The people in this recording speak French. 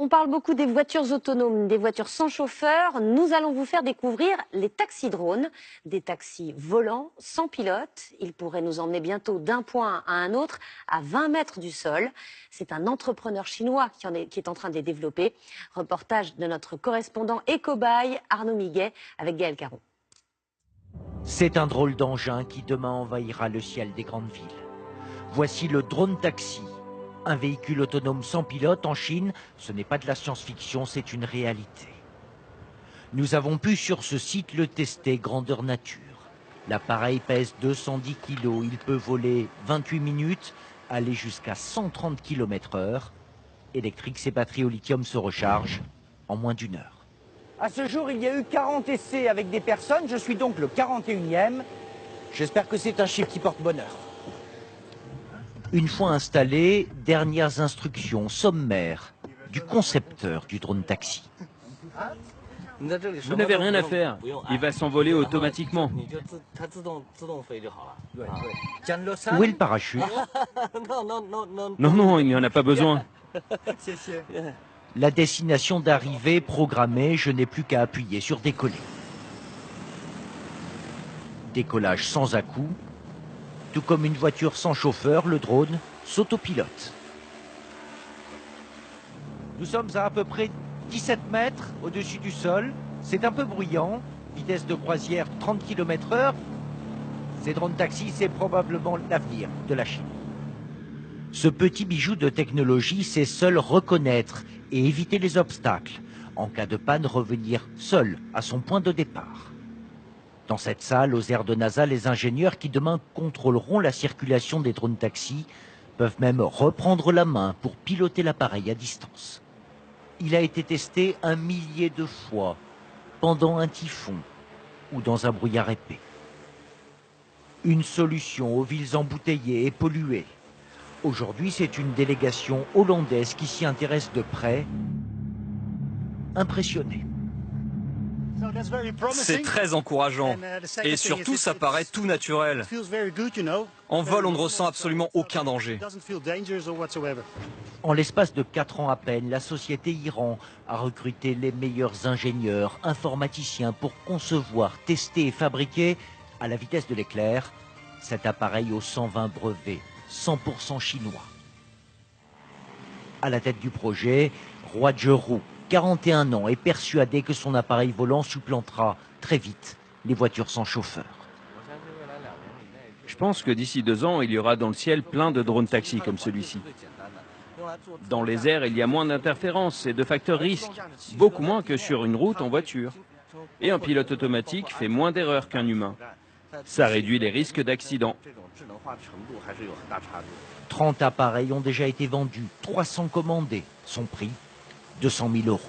On parle beaucoup des voitures autonomes, des voitures sans chauffeur. Nous allons vous faire découvrir les taxis-drones, des taxis volants sans pilote. Ils pourraient nous emmener bientôt d'un point à un autre à 20 mètres du sol. C'est un entrepreneur chinois qui est en train de les développer. Reportage de notre correspondant et cobaye Arnaud Miguet avec Gaël Caron. C'est un drôle d'engin qui demain envahira le ciel des grandes villes. Voici le drone taxi. Un véhicule autonome sans pilote en Chine, ce n'est pas de la science-fiction, c'est une réalité. Nous avons pu sur ce site le tester grandeur nature. L'appareil pèse 210 kg, il peut voler 28 minutes, aller jusqu'à 130 km/h. Électrique, ses batteries au lithium se rechargent en moins d'une heure. À ce jour, il y a eu 40 essais avec des personnes, je suis donc le 41e. J'espère que c'est un chiffre qui porte bonheur. Une fois installé, dernières instructions sommaires du concepteur du drone taxi. Vous n'avez rien à faire, il va s'envoler automatiquement. Où est le parachute? Non, il n'y en a pas besoin. La destination d'arrivée programmée, je n'ai plus qu'à appuyer sur décoller. Décollage sans à-coups. Tout comme une voiture sans chauffeur, le drone s'autopilote. Nous sommes à peu près 17 mètres au-dessus du sol. C'est un peu bruyant. Vitesse de croisière 30 km/h. Ces drones taxis, c'est probablement l'avenir de la Chine. Ce petit bijou de technologie sait seul reconnaître et éviter les obstacles. En cas de panne, revenir seul à son point de départ. Dans cette salle, aux aires de NASA, les ingénieurs qui demain contrôleront la circulation des drones taxis peuvent même reprendre la main pour piloter l'appareil à distance. Il a été testé 1 millier de fois pendant un typhon ou dans un brouillard épais. Une solution aux villes embouteillées et polluées. Aujourd'hui, c'est une délégation hollandaise qui s'y intéresse de près, impressionnée. C'est très encourageant et surtout ça paraît tout naturel. En vol, on ne ressent absolument aucun danger. En l'espace de 4 ans à peine, la société Iran a recruté les meilleurs ingénieurs, informaticiens pour concevoir, tester et fabriquer, à la vitesse de l'éclair, cet appareil aux 120 brevets, 100% chinois. À la tête du projet, Roi Zheru, 41 ans, est persuadé que son appareil volant supplantera très vite les voitures sans chauffeur. Je pense que d'ici 2 ans, il y aura dans le ciel plein de drones taxis comme celui-ci. Dans les airs, il y a moins d'interférences et de facteurs risques, beaucoup moins que sur une route en voiture. Et un pilote automatique fait moins d'erreurs qu'un humain. Ça réduit les risques d'accident. 30 appareils ont déjà été vendus, 300 commandés. Son prix, 200 000 €.